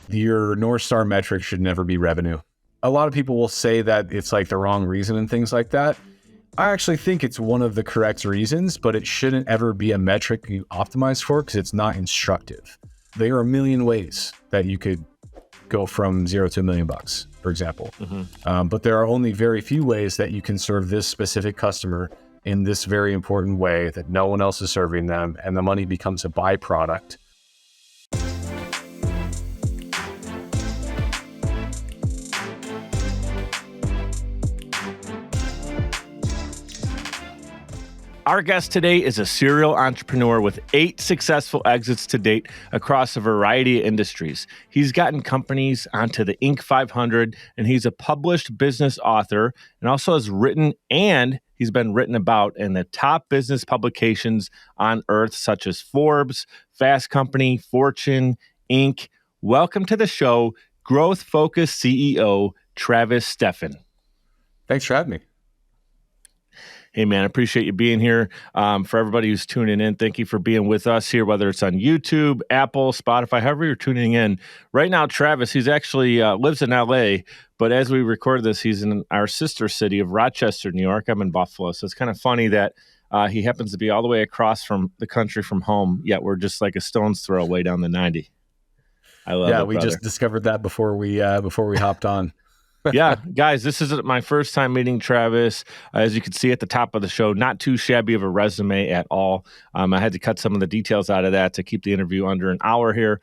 Your North Star metric should never be revenue. A lot of people will say that it's like the wrong reason and things like that. I actually think it's one of the correct reasons, but it shouldn't ever be a metric you optimize for because it's not instructive. There are a million ways that you could go from $0 to $1 million, for example. But there are only very few ways that you can serve this specific customer in this very important way that no one else is serving them, and the money becomes a byproduct. Our guest today is a serial entrepreneur with 8 successful exits to date across a variety of industries. He's gotten companies onto the Inc. 500, and he's a published business author and also has written and he's been written about in the top business publications on earth, such as Forbes, Fast Company, Fortune, Inc. Welcome to the show, growth-focused CEO, Travis Steffen. Thanks for having me. Hey, man, I appreciate you being here. For everybody who's tuning in, thank you for being with us here, whether it's on YouTube, Apple, Spotify, however you're tuning in. Right now, Travis, he's actually lives in L.A., but as we record this, he's in our sister city of Rochester, New York. I'm in Buffalo, so it's kind of funny that he happens to be all the way across from the country from home, yet we're just like a stone's throw away down the 90. I love it, Yeah, we brother. just discovered that before we hopped on. Yeah, guys, this is my first time meeting Travis. As you can see at the top of the show, not too shabby of a resume at all. I had to cut some of the details out of that to keep the interview under an hour here.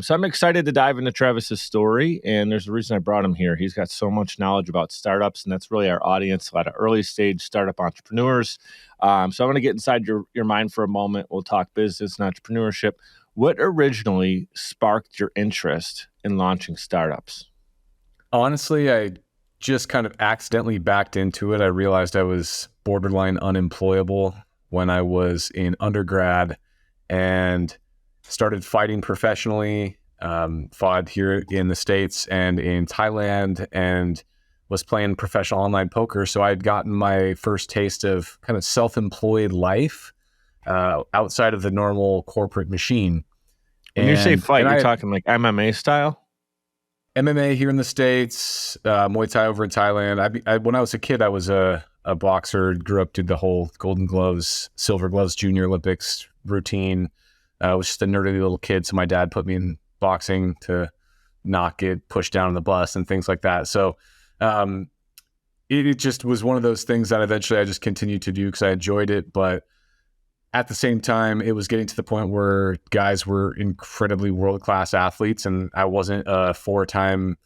So I'm excited to dive into Travis's story, and there's a reason I brought him here. He's got so much knowledge about startups, and that's really our audience, a lot of early stage startup entrepreneurs. So I'm going to get inside your mind for a moment. We'll talk business and entrepreneurship. What originally sparked your interest in launching startups? Honestly, I just kind of accidentally backed into it. I realized I was borderline unemployable when I was in undergrad and started fighting professionally, fought here in the States and in Thailand, and was playing professional online poker. So I'd gotten my first taste of kind of self-employed life outside of the normal corporate machine. When you say fight, you're talking like MMA style? MMA here in the States, Muay Thai over in Thailand. When I was a kid, I was a boxer, grew up, did the whole Golden Gloves, Silver Gloves, Junior Olympics routine. I was just a nerdy little kid, so my dad put me in boxing to not get pushed down on the bus and things like that. So it just was one of those things that eventually I just continued to do because I enjoyed it. But at the same time, it was getting to the point where guys were incredibly world-class athletes, and I wasn't a 4-time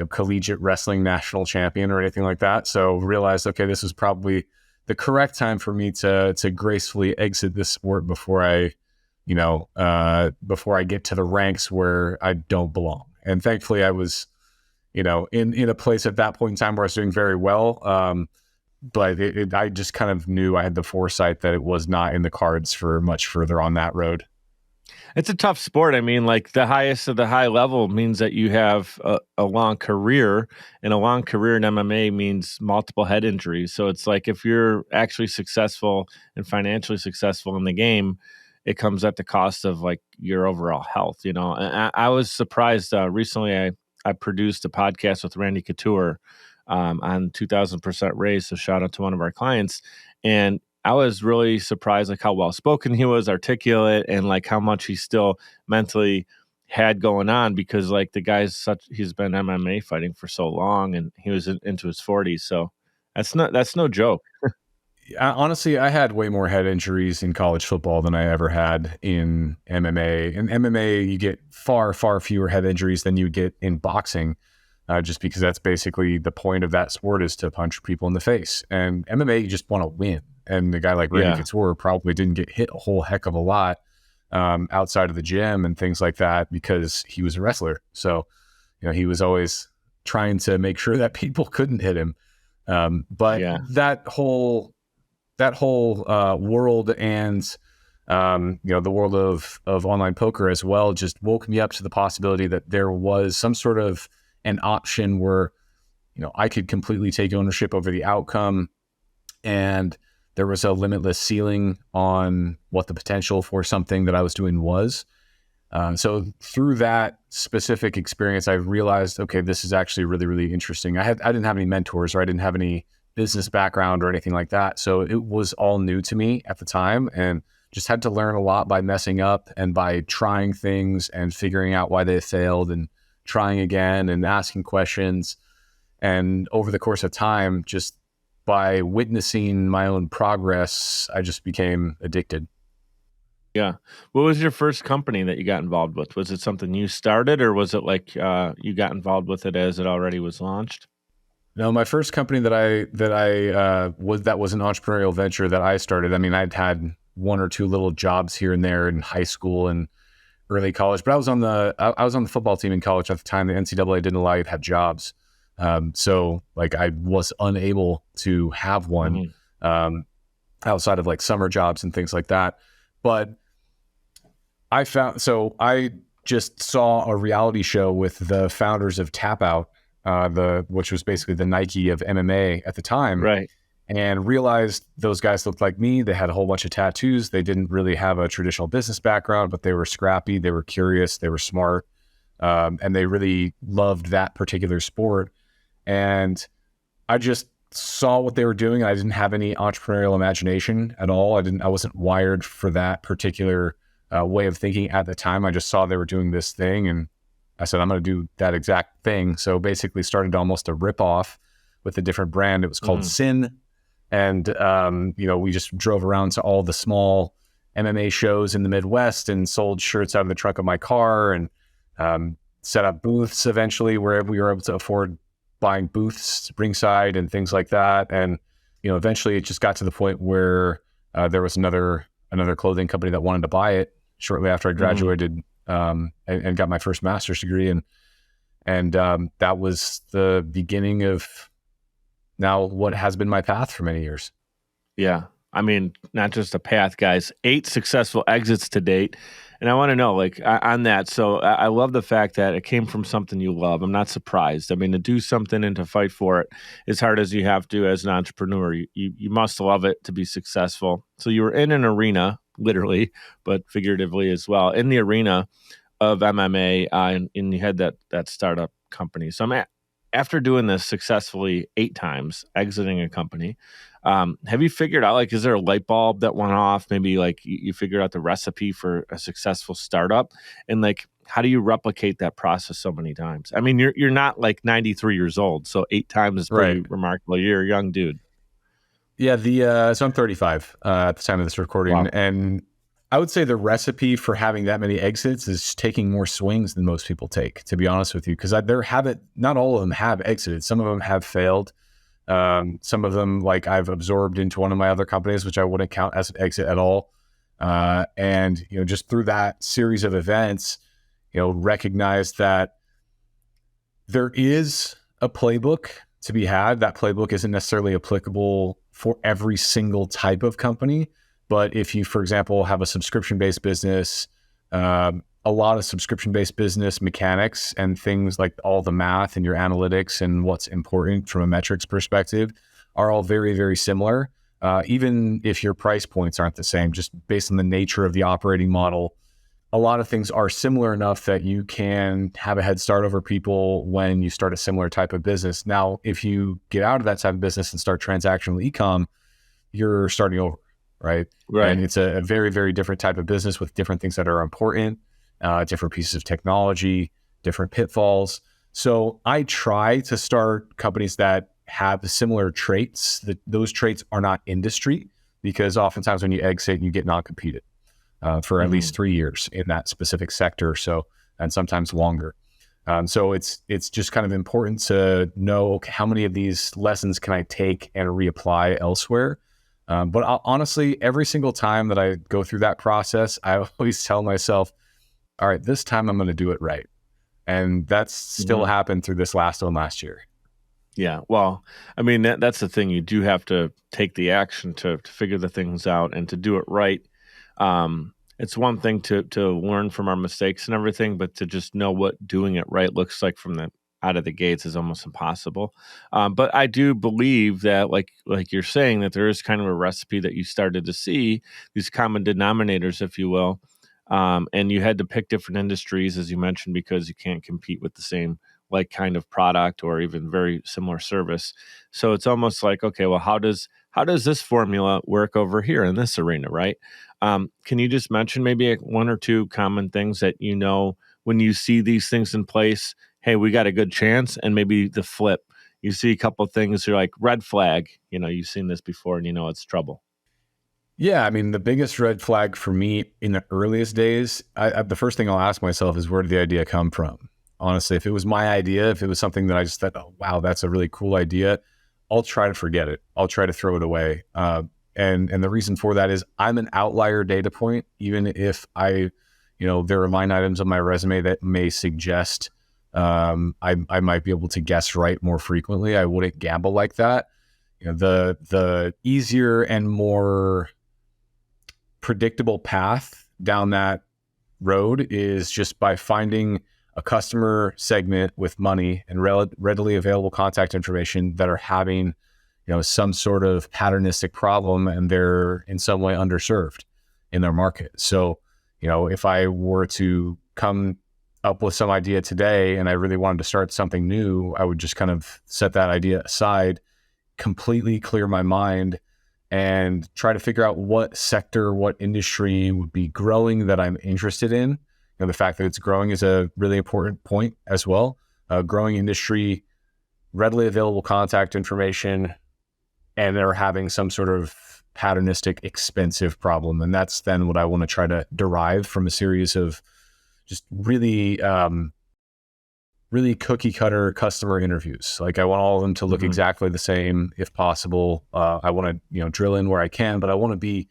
collegiate wrestling national champion or anything like that. So realized, okay, this is probably the correct time for me to gracefully exit this sport before I get to the ranks where I don't belong. And thankfully, I was, in a place at that point in time where I was doing very well. But I just kind of knew, I had the foresight that it was not in the cards for much further on that road. It's a tough sport. I mean, like the highest of the high level means that you have a long career, and a long career in MMA means multiple head injuries. So it's like if you're actually successful and financially successful in the game, it comes at the cost of like your overall health. And I was surprised recently. I produced a podcast with Randy Couture on 2000% Raise. So shout out to one of our clients. And I was really surprised like how well spoken he was, articulate, and like how much he still mentally had going on, because like the guy's he's been MMA fighting for so long, and he was into his 40s. So that's no joke. Honestly, I had way more head injuries in college football than I ever had in MMA. In MMA, you get far, far fewer head injuries than you get in boxing. Just because that's basically the point of that sport, is to punch people in the face. And MMA, you just want to win. And a guy like Randy Couture probably didn't get hit a whole heck of a lot outside of the gym and things like that because he was a wrestler. So, he was always trying to make sure that people couldn't hit him. That whole world and the world of online poker as well just woke me up to the possibility that there was some sort of an option where, I could completely take ownership over the outcome, and there was a limitless ceiling on what the potential for something that I was doing was. So through that specific experience, I realized, okay, this is actually really, really interesting. I didn't have any mentors, or I didn't have any business background or anything like that. So it was all new to me at the time, and just had to learn a lot by messing up and by trying things and figuring out why they failed and trying again and asking questions. And over the course of time, just by witnessing my own progress, I just became addicted. Yeah. What was your first company that you got involved with? Was it something you started, or was it like you got involved with it as it already was launched? No, my first company that was an entrepreneurial venture that I started. I mean, I'd had one or two little jobs here and there in high school and early college, but I was on the football team in college at the time. The NCAA didn't allow you to have jobs, so like I was unable to have one Mhm. outside of like summer jobs and things like that. But I just saw a reality show with the founders of Tap Out, which was basically the Nike of MMA at the time, Right. and realized those guys looked like me. They had a whole bunch of tattoos. They didn't really have a traditional business background, but they were scrappy, they were curious, they were smart, and they really loved that particular sport. And I just saw what they were doing. I didn't have any entrepreneurial imagination at all. I wasn't wired for that particular way of thinking at the time. I just saw they were doing this thing, and I said, I'm going to do that exact thing. So basically started almost a ripoff with a different brand. It was called Mhm. Sin. And, we just drove around to all the small MMA shows in the Midwest and sold shirts out of the trunk of my car, and set up booths eventually where we were able to afford buying booths ringside and things like that. And, eventually it just got to the point where there was another clothing company that wanted to buy it shortly after I Mhm. graduated, and got my first master's degree. And that was the beginning of now what has been my path for many years. Yeah. I mean, not just a path, guys. 8 successful exits to date. And I want to know, like, on that. So I love the fact that it came from something you love. I'm not surprised. I mean, to do something and to fight for it as hard as you have to as an entrepreneur, you must love it to be successful. So you were in an arena, literally, but figuratively as well, in the arena of MMA, and you had that startup company. So after doing this successfully 8 times, exiting a company, have you figured out, like, is there a light bulb that went off? Maybe like you figured out the recipe for a successful startup, and like, how do you replicate that process so many times? I mean, you're not like 93 years old, so 8 times is pretty Right. remarkable. You're a young dude. Yeah, so I'm 35 at the time of this recording, Wow. and I would say the recipe for having that many exits is taking more swings than most people take. To be honest with you, because there haven't, not all of them have exited. Some of them have failed. Some of them, like, I've absorbed into one of my other companies, which I wouldn't count as an exit at all. And just through that series of events, recognize that there is a playbook to be had. That playbook isn't necessarily applicable for every single type of company. But if you, for example, have a subscription-based business, a lot of subscription-based business mechanics and things like all the math and your analytics and what's important from a metrics perspective are all very, very similar. Even if your price points aren't the same, just based on the nature of the operating model, a lot of things are similar enough that you can have a head start over people when you start a similar type of business. Now, if you get out of that type of business and start transactional e-com, you're starting over, right? And Right. it's a very, very different type of business with different things that are important, different pieces of technology, different pitfalls. So I try to start companies that have similar traits. Those traits are not industry, because oftentimes when you exit, you get non-competed for at least Mhm. 3 years in that specific sector. So, and sometimes longer. So it's just kind of important to know, okay, how many of these lessons can I take and reapply elsewhere. But honestly, every single time that I go through that process, I always tell myself, all right, this time I'm going to do it right. And that's still Mhm. happened through this last year. Yeah, well, I mean, that's the thing. You do have to take the action to figure the things out and to do it right. It's one thing to learn from our mistakes and everything, but to just know what doing it right looks like from the out of the gates is almost impossible. But I do believe that, like you're saying, that there is kind of a recipe that you started to see, these common denominators, if you will, And you had to pick different industries, as you mentioned, because you can't compete with the same like kind of product or even very similar service. So it's almost like, okay, well, how does this formula work over here in this arena, right? Can you just mention maybe one or two common things that when you see these things in place? Hey, we got a good chance, and maybe the flip. You see a couple of things, you're like red flag. You've seen this before, and it's trouble. Yeah, I mean, the biggest red flag for me in the earliest days, the first thing I'll ask myself is, where did the idea come from? Honestly, if it was my idea, if it was something that I just thought, oh, wow, that's a really cool idea, I'll try to forget it. I'll try to throw it away. And the reason for that is I'm an outlier data point, even if there are line items on my resume that may suggest I might be able to guess right more frequently. I wouldn't gamble like that. The easier and more predictable path down that road is just by finding a customer segment with money and readily available contact information that are having some sort of patternistic problem, and they're in some way underserved in their market. So if I were to come up with some idea today and I really wanted to start something new, I would just kind of set that idea aside, completely clear my mind, and try to figure out what sector, what industry would be growing that I'm interested in. The fact that it's growing is a really important point as well. Growing industry, readily available contact information, and they're having some sort of patternistic, expensive problem. And that's then what I want to try to derive from a series of just really cookie cutter customer interviews. Like, I want all of them to look exactly the same if possible. I want to, drill in where I can, but I want to be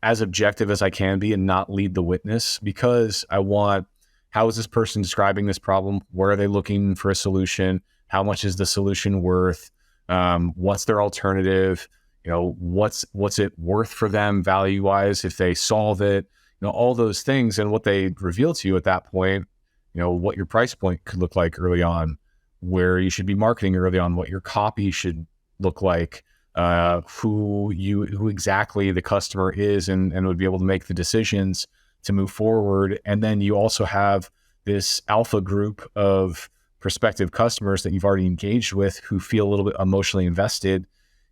as objective as I can be and not lead the witness, because I want, how is this person describing this problem? Where are they looking for a solution? How much is the solution worth? What's their alternative? What's it worth for them value wise if they solve it? All those things, and what they reveal to you at that point, what your price point could look like early on, where you should be marketing early on, what your copy should look like, who exactly the customer is, and would be able to make the decisions to move forward. And then you also have this alpha group of prospective customers that you've already engaged with who feel a little bit emotionally invested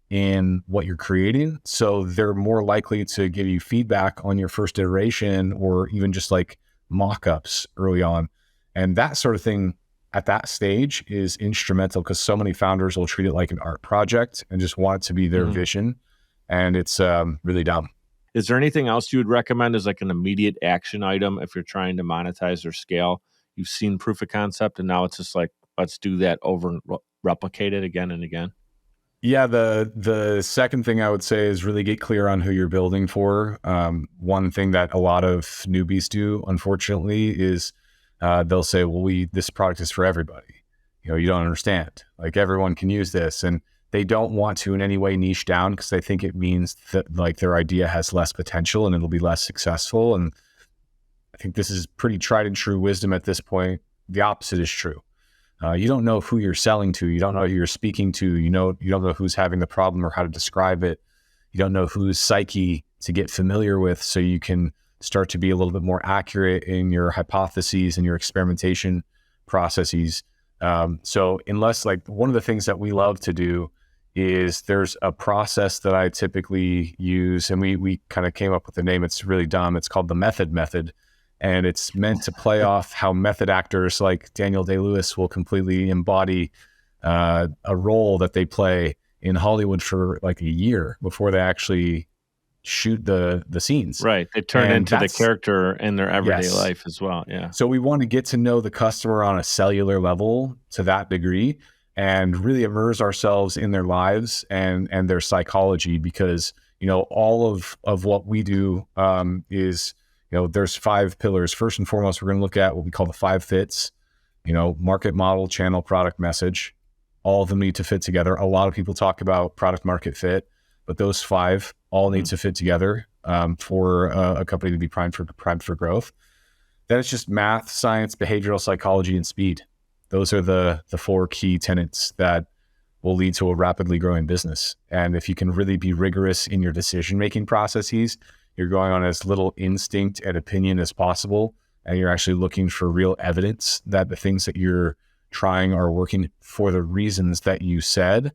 in what you're creating. So they're more likely to give you feedback on your first iteration, or even just like mock-ups early on. And that sort of thing at that stage is instrumental, because so many founders will treat it like an art project and just want it to be their vision. And it's really dumb. Is there anything else you would recommend as like an immediate action item if you're trying to monetize or scale? You've seen proof of concept, and now it's just like, let's do that over and replicate it again and again. Yeah, the second thing I would say is really get clear on who you're building for. One thing that a lot of newbies do, unfortunately, is they'll say, well, this product is for everybody. You don't understand. Like, everyone can use this. And they don't want to in any way niche down, because they think it means that like their idea has less potential and it'll be less successful. And I think this is pretty tried and true wisdom at this point. The opposite is true. You don't know who you're selling to. You don't know who you're speaking to. You don't know who's having the problem or how to describe it. You don't know whose psyche to get familiar with, so you can start to be a little bit more accurate in your hypotheses and your experimentation processes. So unless, like, one of the things that we love to do is there's a process that I typically use, and we kind of came up with the name. It's really dumb. It's called the method. And it's meant to play off how method actors like Daniel Day-Lewis will completely embody a role that they play in Hollywood for like a year before they actually shoot the scenes. Right. They turn into the character in their everyday life as well. Yeah. So we want to get to know the customer on a cellular level to that degree, and really immerse ourselves in their lives and their psychology, because, all of what we do is, there's 5 pillars. First and foremost, we're going to look at what we call the 5 fits, market, model, channel, product, message. All of them need to fit together. A lot of people talk about product market fit, but those 5 all need to fit together for a company to be primed for growth. Then it's just math, science, behavioral psychology, and speed. Those are the 4 key tenets that will lead to a rapidly growing business. And if you can really be rigorous in your decision-making processes, You're going on as little instinct and opinion as possible, and you're actually looking for real evidence that the things that you're trying are working for the reasons that you said,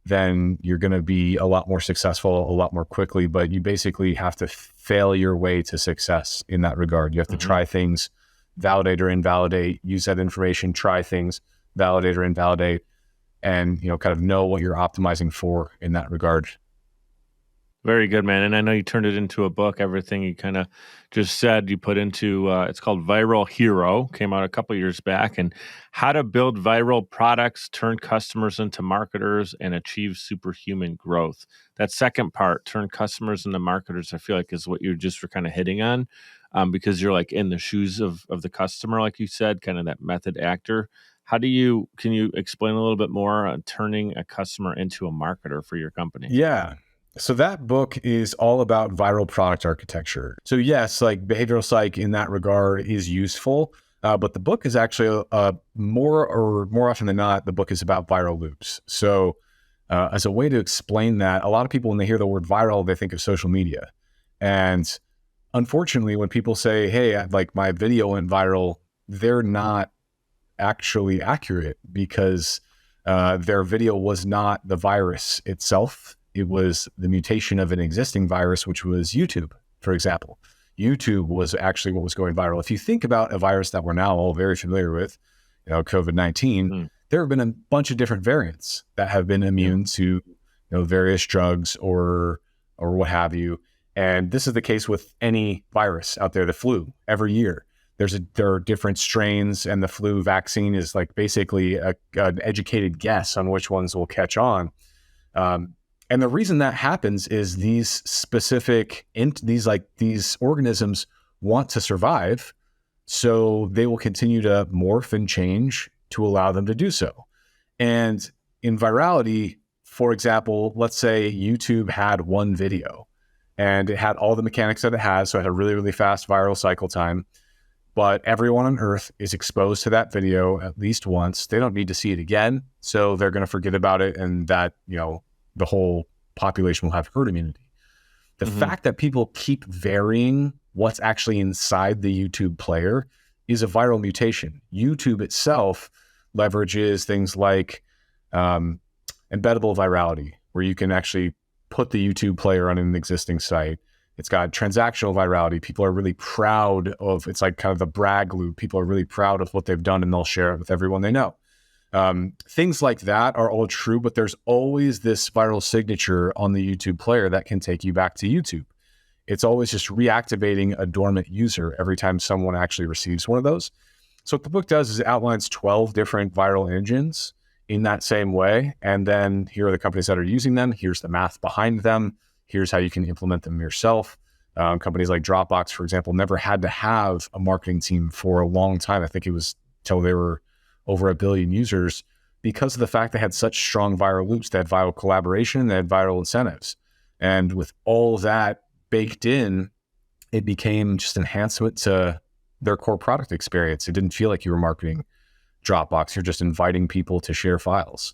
then you're going to be a lot more successful a lot more quickly. But you basically have to fail your way to success in that regard. You have to try things, validate or invalidate, use that information, try things, validate or invalidate, and, you know, kind of know what you're optimizing for in that regard. Very good, man. And I know you turned it into a book. Everything you kind of just said, you put into, it's called Viral Hero, came out a couple years back, and how to build viral products, turn customers into marketers, and achieve superhuman growth. That second part, turn customers into marketers, I feel like is what you just were kind of hitting on, because you're like in the shoes of the customer, like you said, kind of that method actor. Can you explain a little bit more on turning a customer into a marketer for your company? Yeah. So that book is all about viral product architecture. So yes, like behavioral psych in that regard is useful, but the book is actually more often than not, the book is about viral loops. So as a way to explain that, a lot of people, when they hear the word viral, they think of social media. And unfortunately, when people say, hey, like my video went viral, they're not actually accurate, because their video was not the virus itself. It was the mutation of an existing virus, which was YouTube, for example. YouTube was actually what was going viral. If you think about a virus that we're now all very familiar with, you know, COVID-19, there have been a bunch of different variants that have been immune to, you know, various drugs or what have you. And this is the case with any virus out there, the flu. Every year, there are different strains, and the flu vaccine is like basically an educated guess on which ones will catch on. And the reason that happens is these specific these organisms want to survive, so they will continue to morph and change to allow them to do so. And in virality, for example, let's say YouTube had one video and it had all the mechanics that it has, so it had a really, really fast viral cycle time, but everyone on Earth is exposed to that video at least once. They don't need to see it again, so they're going to forget about it, and that, you know, the whole population will have herd immunity. The fact that people keep varying what's actually inside the YouTube player is a viral mutation. YouTube itself leverages things like embeddable virality, where you can actually put the YouTube player on an existing site. It's got transactional virality. People are really proud of, it's like kind of the brag loop. People are really proud of what they've done, and they'll share it with everyone they know. Things like that are all true, but there's always this viral signature on the YouTube player that can take you back to YouTube. It's always just reactivating a dormant user every time someone actually receives one of those. So what the book does is it outlines 12 different viral engines in that same way. And then here are the companies that are using them. Here's the math behind them. Here's how you can implement them yourself. Companies like Dropbox, for example, never had to have a marketing team for a long time. I think it was till they were over 1 billion users, because of the fact they had such strong viral loops. They had viral collaboration, they had viral incentives. And with all that baked in, it became just enhancement to their core product experience. It didn't feel like you were marketing Dropbox. You're just inviting people to share files.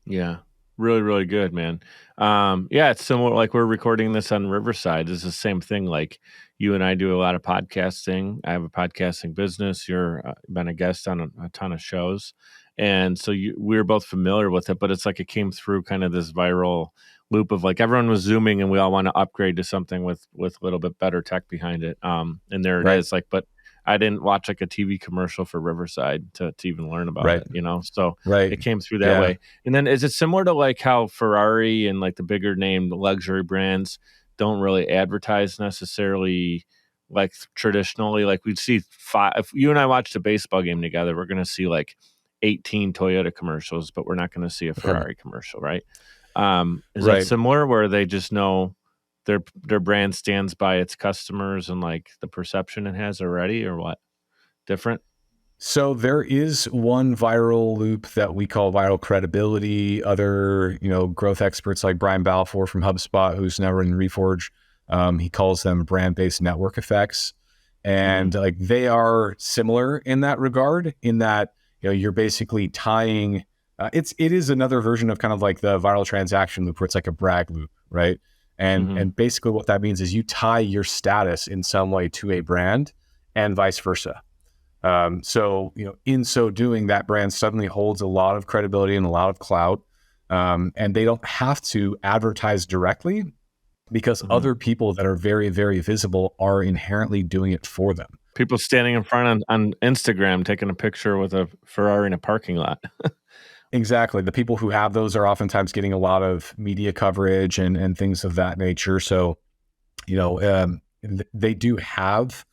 Yeah. Really, really good, man. Yeah, it's similar. Like, we're recording this on Riverside. It's the same thing. Like, you and I do a lot of podcasting. I have a podcasting business. You're been a guest on a ton of shows, and so we're both familiar with it. But it's like it came through kind of this viral loop of like everyone was Zooming, and we all want to upgrade to something with a little bit better tech behind it. And there it is. Like, but I didn't watch like a TV commercial for Riverside to even learn about it, you know? So it came through that way. And then is it similar to like how Ferrari and like the bigger name luxury brands don't really advertise necessarily like traditionally? Like we'd see if you and I watched a baseball game together, we're going to see like 18 Toyota commercials, but we're not going to see a Ferrari commercial, right? Is that similar where they just know their brand stands by its customers and like the perception it has already, or what? Different? So there is one viral loop that we call viral credibility. Other, you know, growth experts like Brian Balfour from HubSpot, who's now in Reforge, he calls them brand-based network effects. And like they are similar in that regard, in that, you know, you're basically tying, it is another version of kind of like the viral transaction loop where it's like a brag loop, right? And basically what that means is you tie your status in some way to a brand and vice versa. So, in so doing, that brand suddenly holds a lot of credibility and a lot of clout. And they don't have to advertise directly because other people that are very, very visible are inherently doing it for them. People standing in front on Instagram taking a picture with a Ferrari in a parking lot. Exactly. The people who have those are oftentimes getting a lot of media coverage and things of that nature. So, they do have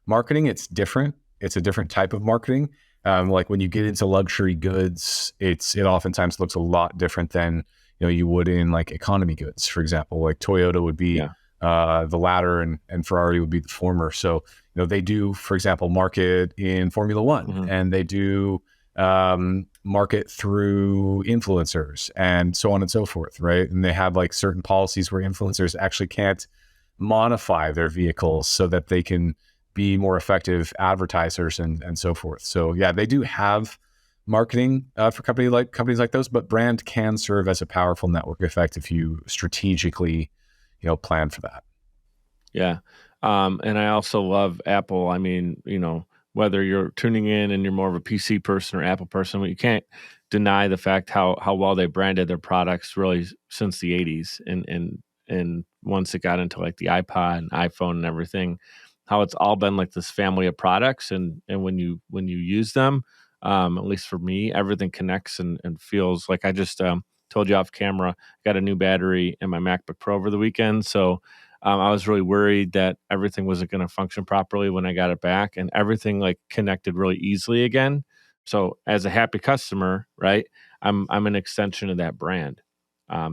marketing. It's different. It's a different type of marketing. Like when you get into luxury goods, it oftentimes looks a lot different than, you would in like economy goods, for example. Like Toyota would be the latter and Ferrari would be the former. So, they do, for example, market in Formula One, and they do market through influencers and so on and so forth, right? And they have like certain policies where influencers actually can't modify their vehicles so that they can be more effective advertisers and so forth. So yeah, they do have marketing for companies like those, but brand can serve as a powerful network effect if you strategically, plan for that. Yeah. And I also love Apple. I mean, whether you're tuning in and you're more of a PC person or Apple person, you can't deny the fact how well they branded their products really since the 80s. And once it got into like the iPod and iPhone and everything, how it's all been like this family of products. And when you use them, at least for me, everything connects and feels like I just told you off camera, got a new battery in my MacBook Pro over the weekend. So I was really worried that everything wasn't going to function properly when I got it back, and everything like connected really easily again. So as a happy customer, right, I'm an extension of that brand.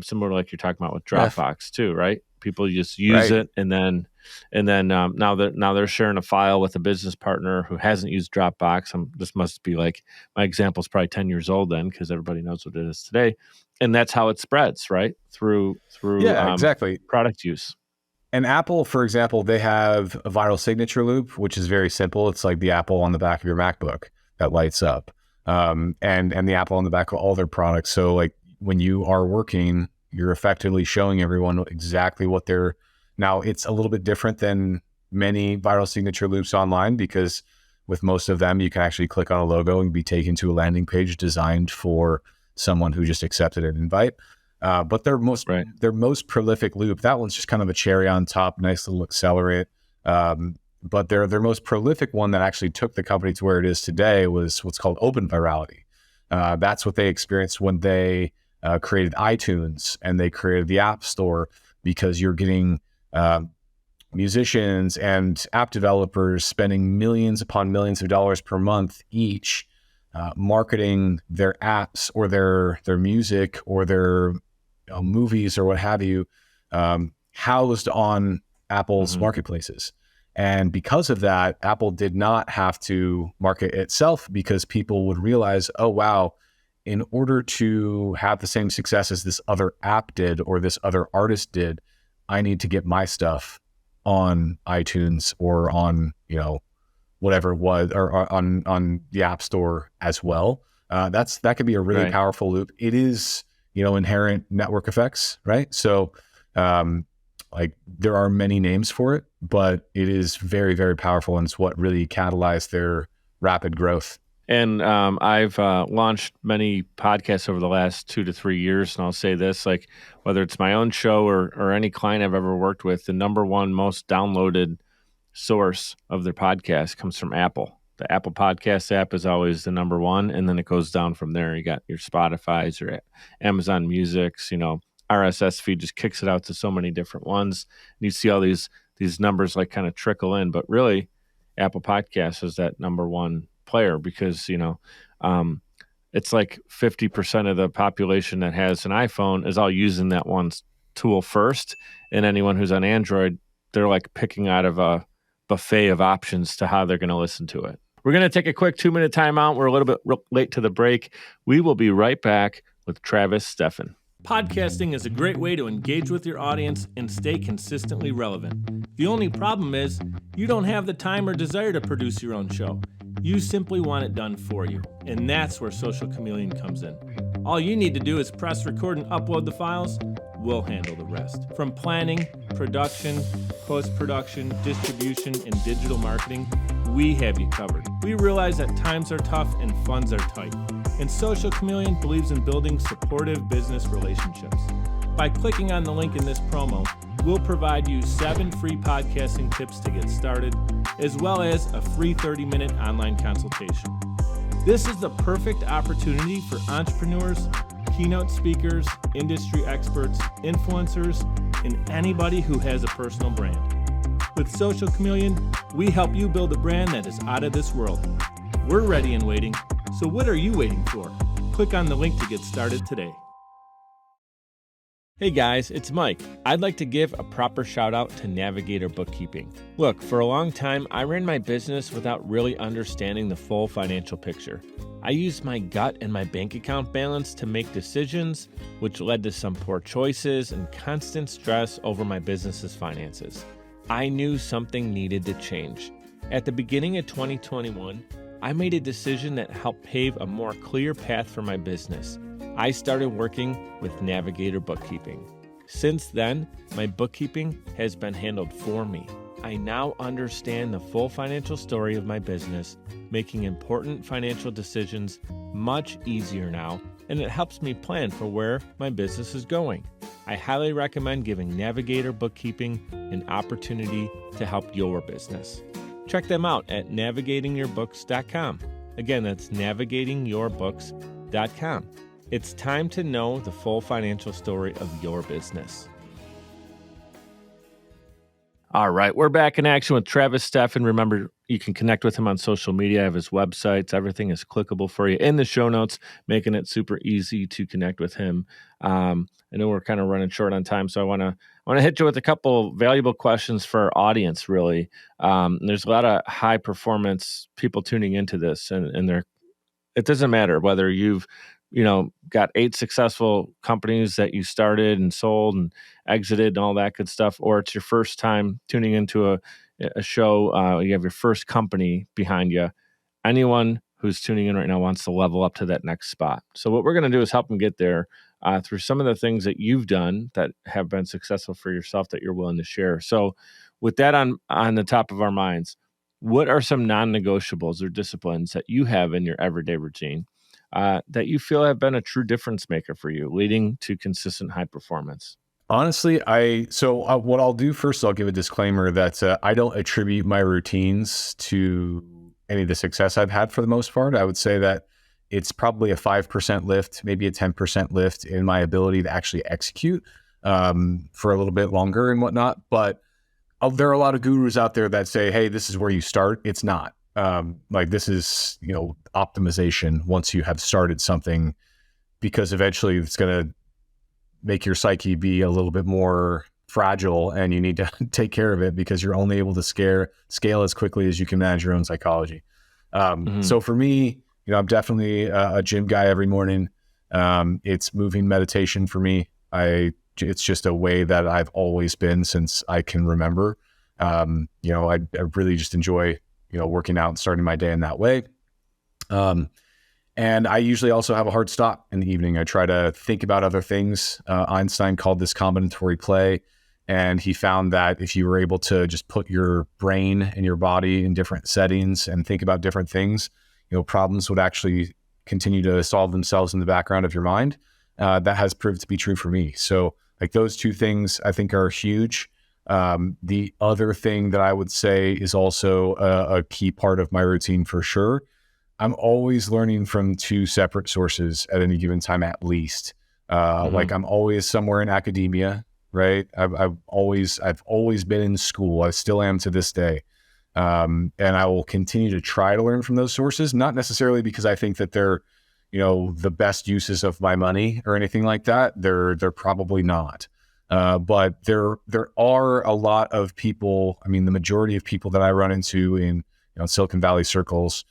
Similar to like you're talking about with Dropbox too, right? People just use it, and then now they're sharing a file with a business partner who hasn't used Dropbox. This must be like my example is probably 10 years old then, because everybody knows what it is today, and that's how it spreads, right? Through exactly, product use. And Apple, for example, they have a viral signature loop, which is very simple. It's like the apple on the back of your MacBook that lights up, and the apple on the back of all their products. So like when you are working, you're effectively showing everyone exactly what they're. Now it's a little bit different than many viral signature loops online, because with most of them, you can actually click on a logo and be taken to a landing page designed for someone who just accepted an invite. But their most prolific loop, that one's just kind of a cherry on top, nice little accelerate. But their most prolific one that actually took the company to where it is today was what's called open virality. That's what they experienced when they created iTunes and they created the App Store, because you're getting musicians and app developers spending millions upon millions of dollars per month each marketing their apps or their music or their movies or what have you, housed on Apple's marketplaces. And because of that, Apple did not have to market itself, because people would realize, oh, wow, in order to have the same success as this other app did or this other artist did, I need to get my stuff on iTunes or on, whatever it was, or on the App Store as well. That could be a really powerful loop. It is, inherent network effects, right? So, there are many names for it, but it is very, very powerful, and it's what really catalyzed their rapid growth. And I've launched many podcasts over the last 2 to 3 years, and I'll say this, like whether it's my own show or any client I've ever worked with, the number one most downloaded source of their podcast comes from Apple. The Apple Podcast app is always the number one, and then it goes down from there. You got your Spotify's, your Amazon Music's, RSS feed just kicks it out to so many different ones. And you see all these numbers like kind of trickle in, but really Apple Podcasts is that number one player, because it's like 50% of the population that has an iPhone is all using that one tool first, and anyone who's on Android, they're like picking out of a buffet of options to how they're going to listen to it. We're going to take a quick 2-minute timeout. We're a little bit late to the break. We will be right back with Travis Steffen. Podcasting is a great way to engage with your audience and stay consistently relevant. The only problem is you don't have the time or desire to produce your own show. You simply want it done for you, and that's where Social Chameleon comes in. All you need to do is press record and upload the files, we'll handle the rest. From planning, production, post-production, distribution, and digital marketing, we have you covered. We realize that times are tough and funds are tight, and Social Chameleon believes in building supportive business relationships. By clicking on the link in this promo, we'll provide you 7 free podcasting tips to get started, as well as a free 30-minute online consultation. This is the perfect opportunity for entrepreneurs, keynote speakers, industry experts, influencers, and anybody who has a personal brand. With Social Chameleon, we help you build a brand that is out of this world. We're ready and waiting, so what are you waiting for? Click on the link to get started today. Hey guys, it's Mike. I'd like to give a proper shout out to Navigator Bookkeeping. Look, for a long time, I ran my business without really understanding the full financial picture. I used my gut and my bank account balance to make decisions, which led to some poor choices and constant stress over my business's finances. I knew something needed to change. At the beginning of 2021, I made a decision that helped pave a more clear path for my business. I started working with Navigator Bookkeeping. Since then, my bookkeeping has been handled for me. I now understand the full financial story of my business, making important financial decisions much easier now, and it helps me plan for where my business is going. I highly recommend giving Navigator Bookkeeping an opportunity to help your business. Check them out at navigatingyourbooks.com. Again, that's navigatingyourbooks.com. It's time to know the full financial story of your business. All right, we're back in action with Travis Steffen. Remember, you can connect with him on social media. I have his websites. Everything is clickable for you in the show notes, making it super easy to connect with him. I know we're kind of running short on time, so I want to hit you with a couple valuable questions for our audience, really. There's a lot of high-performance people tuning into this, and it doesn't matter whether you've got 8 successful companies that you started and sold and exited and all that good stuff, or it's your first time tuning into a show, you have your first company behind you. Anyone who's tuning in right now wants to level up to that next spot. So what we're going to do is help them get there through some of the things that you've done that have been successful for yourself that you're willing to share. So with that on the top of our minds, what are some non-negotiables or disciplines that you have in your everyday routine that you feel have been a true difference maker for you, leading to consistent high performance? Honestly, what I'll do first, I'll give a disclaimer that I don't attribute my routines to any of the success I've had for the most part. I would say that it's probably a 5% lift, maybe a 10% lift in my ability to actually execute for a little bit longer and whatnot. But there are a lot of gurus out there that say, hey, this is where you start. It's not. This is, optimization once you have started something, because eventually it's going to make your psyche be a little bit more fragile, and you need to take care of it because you're only able to scale as quickly as you can manage your own psychology. So for me, I'm definitely a gym guy every morning. It's moving meditation for me. It's just a way that I've always been since I can remember. I really just enjoy, working out and starting my day in that way. And I usually also have a hard stop in the evening. I try to think about other things. Einstein called this combinatory play, and he found that if you were able to just put your brain and your body in different settings and think about different things, problems would actually continue to solve themselves in the background of your mind. That has proved to be true for me. So those two things I think are huge. The other thing that I would say is also a key part of my routine for sure. I'm always learning from 2 separate sources at any given time, at least. I'm always somewhere in academia, right? I've always been in school. I still am to this day. And I will continue to try to learn from those sources, not necessarily because I think that they're, the best uses of my money or anything like that. They're probably not. But there are a lot of people. I mean, the majority of people that I run into in Silicon Valley circles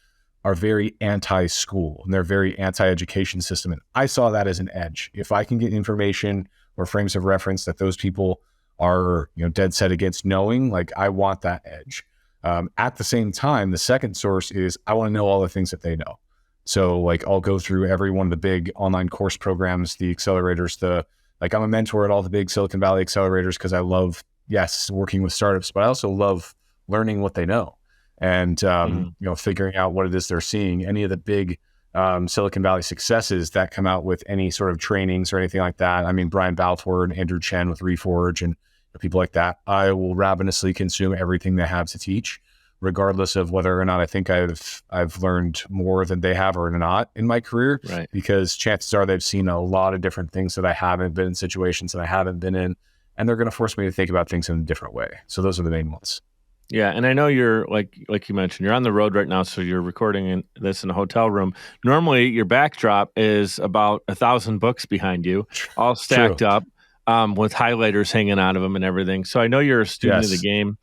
are very anti-school, and they're very anti-education system. And I saw that as an edge. If I can get information or frames of reference that those people are, dead set against knowing, I want that edge. At the same time, the second source is I want to know all the things that they know. So I'll go through every one of the big online course programs, the accelerators, the Like, I'm a mentor at all the big Silicon Valley accelerators because I love, yes, working with startups, but I also love learning what they know and, figuring out what it is they're seeing. Any of the big Silicon Valley successes that come out with any sort of trainings or anything like that. I mean, Brian Balfour and Andrew Chen with Reforge and people like that. I will ravenously consume everything they have to teach, regardless of whether or not I think I've learned more than they have or not in my career. Right. Because chances are they've seen a lot of different things that I haven't been in, situations that I haven't been in, and they're going to force me to think about things in a different way. So those are the main ones. Yeah, and I know you're like you mentioned, you're on the road right now, so you're recording this in a hotel room. Normally, your backdrop is about 1,000 books behind you, all stacked up, with highlighters hanging out of them and everything. So I know you're a student of the game,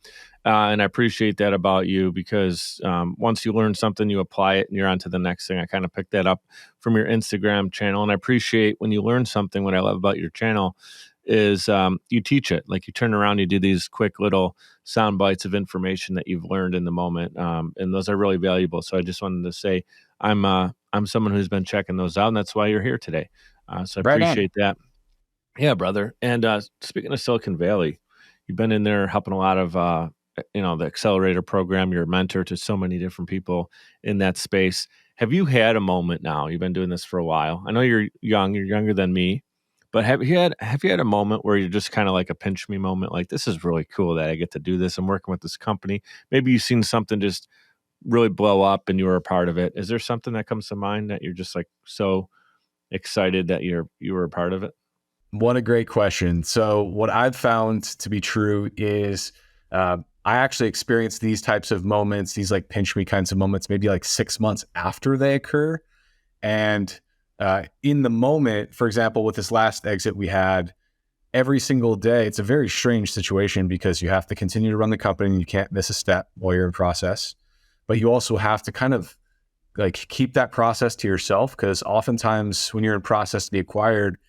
and I appreciate that about you because once you learn something, you apply it, and you're on to the next thing. I kind of picked that up from your Instagram channel, and I appreciate when you learn something. What I love about your channel is you teach it. Like, you turn around, you do these quick little sound bites of information that you've learned in the moment, and those are really valuable. So I just wanted to say I'm someone who's been checking those out, and that's why you're here today. So I appreciate that. Yeah, brother. And speaking of Silicon Valley, you've been in there helping a lot of the accelerator program. You're a mentor to so many different people in that space. Have you had a moment now? You've been doing this for a while. I know you're young. You're younger than me. But have you had a moment where you're just kind of like a pinch me moment, like, this is really cool that I get to do this. I'm working with this company. Maybe you've seen something just really blow up and you were a part of it. Is there something that comes to mind that you're just like so excited that you were a part of it? What a great question. So what I've found to be true is I actually experience these types of moments, these like pinch me kinds of moments, maybe like 6 months after they occur. And in the moment, for example, with this last exit we had, every single day, it's a very strange situation because you have to continue to run the company and you can't miss a step while you're in process. But you also have to kind of like keep that process to yourself, because oftentimes when you're in process to be acquired,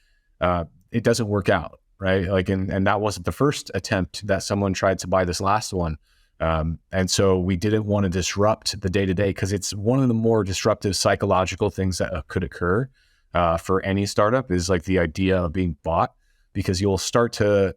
it doesn't work out, right? Like, and that wasn't the first attempt that someone tried to buy this last one. And so we didn't want to disrupt the day-to-day, because it's one of the more disruptive psychological things that could occur for any startup, is like the idea of being bought, because you'll start to,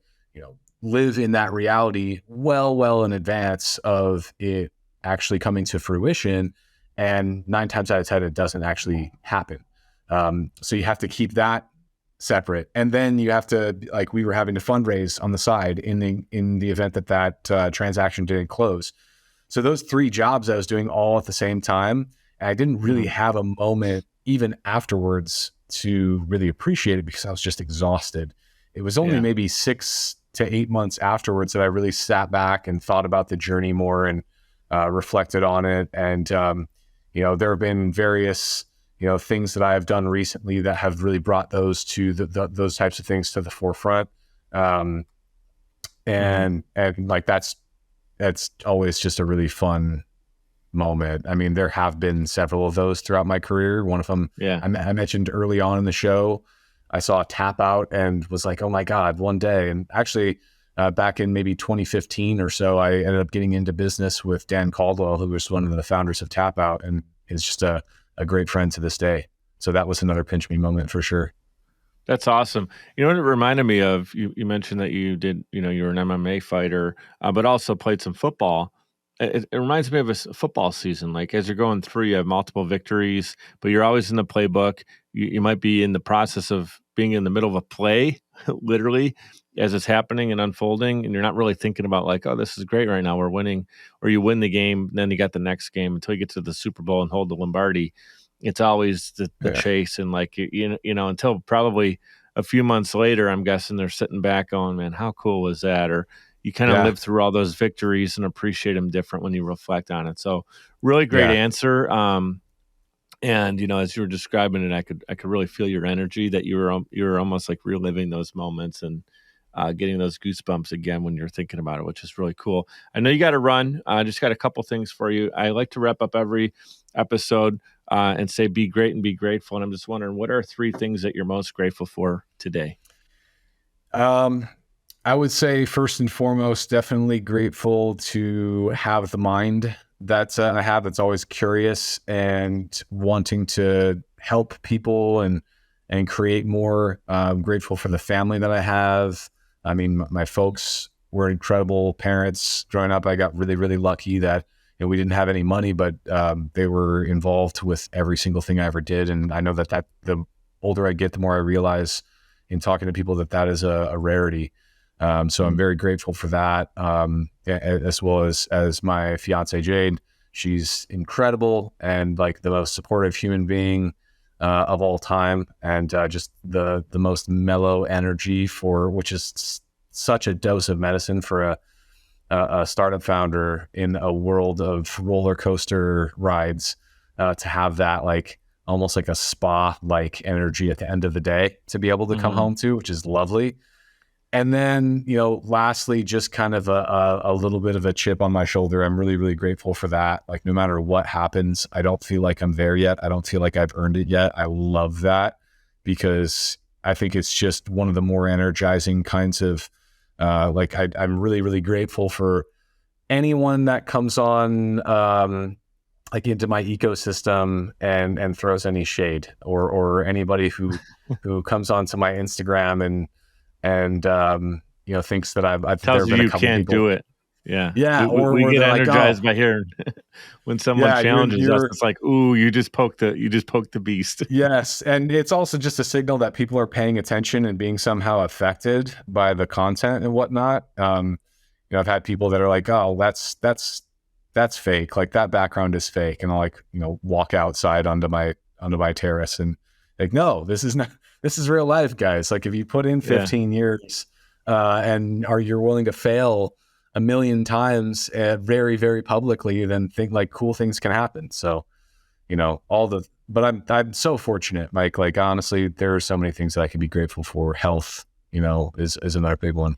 live in that reality well in advance of it actually coming to fruition. And 9 times out of 10, it doesn't actually happen. So you have to keep that separate. And then you have to, like, we were having to fundraise on the side in the event that transaction didn't close. So those 3 jobs I was doing all at the same time, and I didn't really have a moment even afterwards to really appreciate it, because I was just exhausted. It was only maybe 6 to 8 months afterwards that I really sat back and thought about the journey more and reflected on it. And, there have been various things that I have done recently that have really brought those to those types of things to the forefront. And like, that's always just a really fun moment. I mean, there have been several of those throughout my career. One of them, I mentioned early on in the show, I saw a tap out and was like, oh my God, one day. And actually back in maybe 2015 or so, I ended up getting into business with Dan Caldwell, who was one of the founders of Tap Out, and is just a great friend to this day. So that was another pinch me moment for sure. That's awesome. You know what it reminded me of? You mentioned that you did, you're an MMA fighter, but also played some football. It reminds me of a football season. Like, as you're going through, you have multiple victories, but you're always in the playbook. You might be in the process of being in the middle of a play, literally, as it's happening and unfolding, and you're not really thinking about like, oh, this is great right now, we're winning, or you win the game, then you got the next game until you get to the Super Bowl and hold the Lombardi. It's always the chase, and like, until probably a few months later, I'm guessing they're sitting back going, man, how cool was that? Or you kind of live through all those victories and appreciate them different when you reflect on it. So really great answer. And as you were describing it, I could really feel your energy, that you were almost like reliving those moments and getting those goosebumps again when you're thinking about it, which is really cool. I know you got to run. I just got a couple things for you. I like to wrap up every episode and say, be great and be grateful. And I'm just wondering, what are 3 things that you're most grateful for today? I would say first and foremost, definitely grateful to have the mind that I have, that's always curious and wanting to help people and and create more. I'm grateful for the family that I have. I mean, my folks were incredible parents growing up. I got really, really lucky that we didn't have any money, but they were involved with every single thing I ever did. And I know that the older I get, the more I realize in talking to people that is a rarity. So I'm very grateful for that, as well as my fiance, Jade. She's incredible and like the most supportive human being of all time, and just the most mellow energy which is such a dose of medicine for a startup founder in a world of roller coaster rides, to have that like almost like a spa like energy at the end of the day to be able to come home to, which is lovely. And then, lastly, just kind of a little bit of a chip on my shoulder. I'm really, really grateful for that. Like, no matter what happens, I don't feel like I'm there yet. I don't feel like I've earned it yet. I love that, because I think it's just one of the more energizing kinds of, I'm really, really grateful for anyone that comes on, like into my ecosystem and throws any shade, or anybody who comes onto my Instagram and thinks that I've tells you can't people. Do it. Yeah. Yeah. We get energized like, by hearing when someone challenges us. It's like, ooh, you just poked the beast. Yes. And it's also just a signal that people are paying attention and being somehow affected by the content and whatnot. I've had people that are like, oh, that's fake. Like, that background is fake. And I'll like, walk outside onto my terrace and like, no, this is real life, guys. Like, if you put in 15 years and you're willing to fail 1 million times very, very publicly, then think like cool things can happen. So, but I'm so fortunate, Mike. Like, honestly, there are so many things that I can be grateful for. Health, is another big one.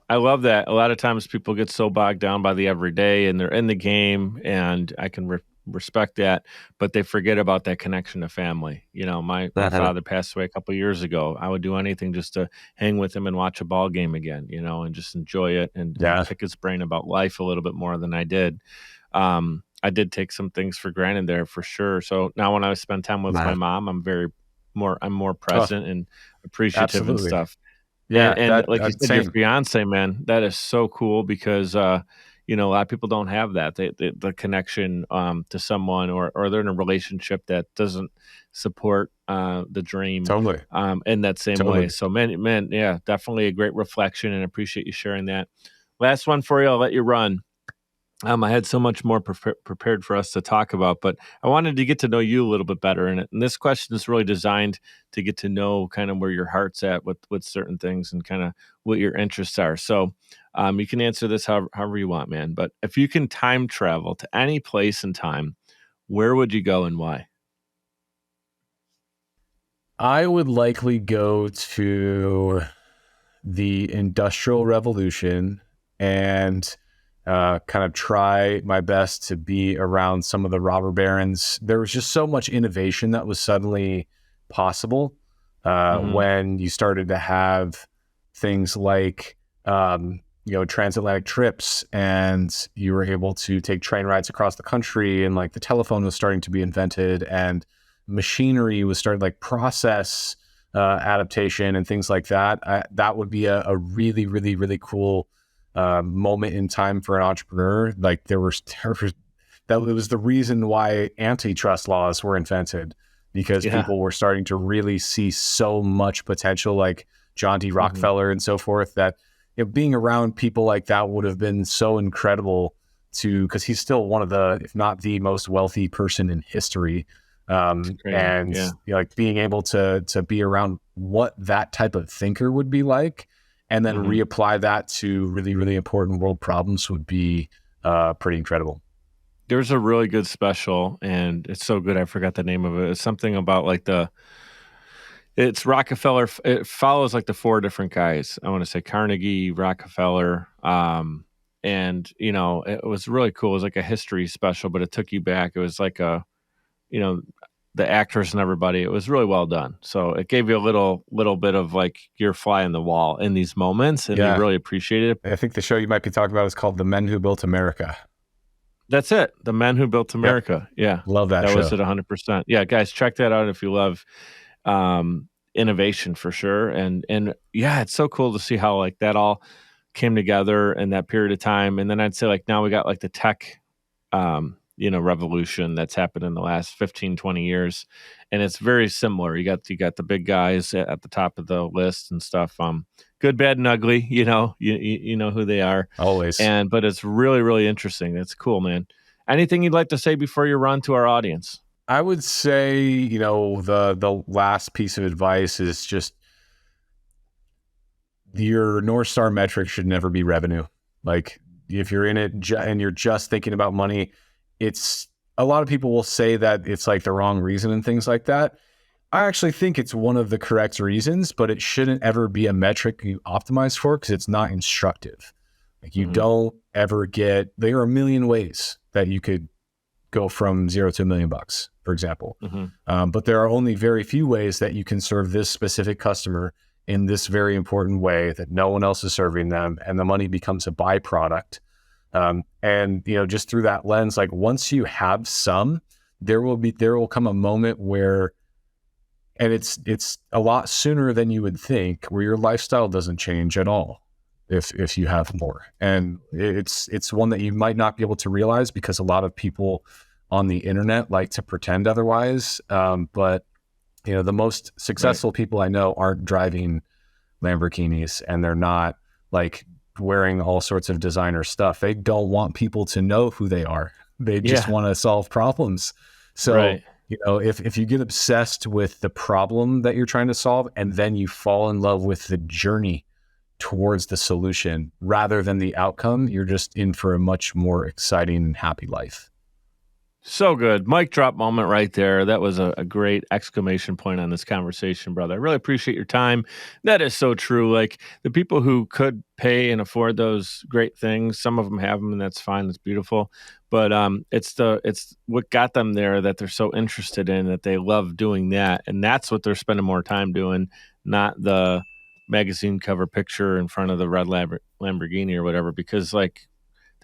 I love that. A lot of times people get so bogged down by the everyday and they're in the game, and I can respect that, but they forget about that connection to family. My father passed away a couple of years ago. I would do anything just to hang with him and watch a ball game again, and just enjoy it and pick his brain about life a little bit more than I did. I did take some things for granted there for sure. So now when I spend time with my mom, I'm more present and appreciative and stuff. Yeah. And like you said, your fiance, man, that is so cool, because a lot of people don't have that. The connection to someone, or they're in a relationship that doesn't support the dream. Totally. In that same way. So man, yeah, definitely a great reflection, and appreciate you sharing that. Last one for you. I'll let you run. I had so much more prepared for us to talk about, but I wanted to get to know you a little bit better in it. And this question is really designed to get to know kind of where your heart's at with certain things and kind of what your interests are. So you can answer this however you want, man. But if you can time travel to any place and time, where would you go and why? I would likely go to the Industrial Revolution and kind of try my best to be around some of the robber barons. There was just so much innovation that was suddenly possible when you started to have things like transatlantic trips, and you were able to take train rides across the country, and like the telephone was starting to be invented, and machinery was starting, like process adaptation and things like that. That would be a really, really, really cool moment in time for an entrepreneur. Like, that was the reason why antitrust laws were invented, because people were starting to really see so much potential, like John D. Rockefeller and so forth, that being around people like that would have been so incredible because he's still one of the, if not the most wealthy person in history. Like being able to be around what that type of thinker would be like, and then reapply that to really, really important world problems would be pretty incredible. There's a really good special, and it's so good I forgot the name of it. It's something about like it's Rockefeller. It follows like the 4 different guys. I want to say Carnegie, Rockefeller, and it was really cool. It was like a history special, but it took you back. It was like the actors and everybody. It was really well done. So it gave you a little bit of like your fly in the wall in these moments, and you really appreciated it. I think the show you might be talking about is called The Men Who Built America. That's it. The Men Who Built America. Yep. Yeah. Love that show. That was it 100%. Yeah, guys, check that out if you love innovation for sure. And yeah, it's so cool to see how like that all came together in that period of time. And then I'd say like now we got like the tech, revolution that's happened in the last 15, 20 years. And it's very similar. You got the big guys at the top of the list and stuff. Good, bad, and ugly, you know who they are. Always. But it's really, really interesting. It's cool, man. Anything you'd like to say before you run to our audience? I would say, the last piece of advice is just your North Star metric should never be revenue. Like if you're in it and you're just thinking about money, it's a lot of people will say that it's like the wrong reason and things like that. I actually think it's one of the correct reasons, but it shouldn't ever be a metric you optimize for because it's not instructive. Like you don't ever there are a million ways that you could go from $0 to $1 million, for example. But there are only very few ways that you can serve this specific customer in this very important way that no one else is serving them, and the money becomes a byproduct. Just through that lens, like once you have some, there will come a moment where, and it's a lot sooner than you would think, where your lifestyle doesn't change at all if you have more. And it's one that you might not be able to realize because a lot of people on the internet like to pretend otherwise. But the most successful people I know aren't driving Lamborghinis, and they're not like wearing all sorts of designer stuff. They don't want people to know who they are. They just want to solve problems. So, if you get obsessed with the problem that you're trying to solve, and then you fall in love with the journey towards the solution rather than the outcome, you're just in for a much more exciting and happy life. So good. Mic drop moment right there. That was a great exclamation point on this conversation, brother. I really appreciate your time. That is so true. Like the people who could pay and afford those great things, some of them have them, and that's fine. That's beautiful. But it's what got them there that they're so interested in, that they love doing that. And that's what they're spending more time doing, not the magazine cover picture in front of the red Lamborghini or whatever, because like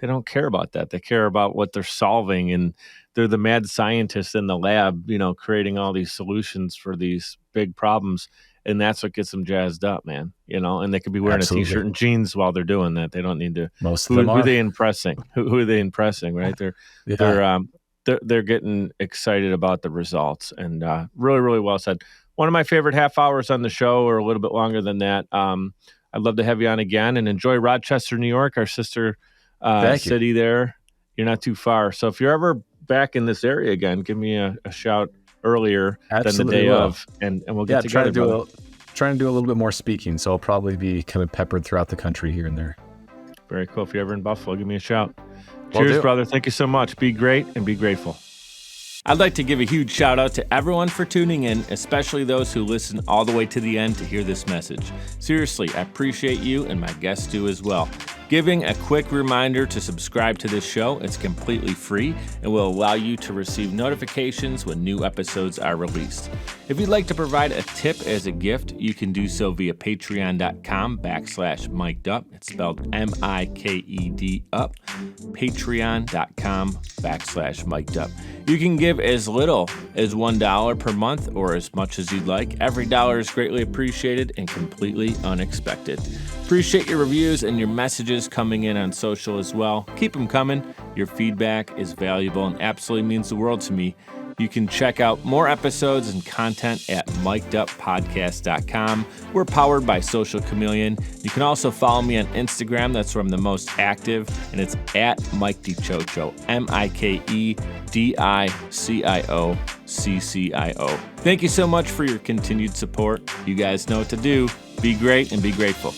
they don't care about that. They care about what they're solving, and they're the mad scientists in the lab, creating all these solutions for these big problems. And that's what gets them jazzed up, man. And they could be wearing a t-shirt and jeans while they're doing that. They don't need to. Most of them are. Who are they impressing? Who are they impressing? Right? They're getting excited about the results, and really, really well said. One of my favorite half hours on the show, or a little bit longer than that. I'd love to have you on again, and enjoy Rochester, New York, our sister city there. You're not too far. So if you're ever back in this area again, give me a shout earlier than the day of, and we'll get together. Trying to do a little bit more speaking, so I'll probably be kind of peppered throughout the country here and there. Very cool. If you're ever in Buffalo, give me a shout. Cheers, brother. Thank you so much. Be great and be grateful. I'd like to give a huge shout out to everyone for tuning in, especially those who listen all the way to the end to hear this message. Seriously, I appreciate you, and my guests do as well. Giving a quick reminder to subscribe to this show. It's completely free and will allow you to receive notifications when new episodes are released. If you'd like to provide a tip as a gift, you can do so via patreon.com/mikedup. It's spelled MIKED up. Patreon.com/mikedup. You can give as little as $1 per month or as much as you'd like. Every dollar is greatly appreciated and completely unexpected. Appreciate your reviews and your messages coming in on social as well. Keep them coming. Your feedback is valuable and absolutely means the world to me. You can check out more episodes and content at mikeduppodcast.com. We're powered by Social Chameleon. You can also follow me on Instagram. That's where I'm the most active, and it's at MikeDiCiccio, MikeDiCiccio. Thank you so much for your continued support. You guys know what to do. Be great and be grateful.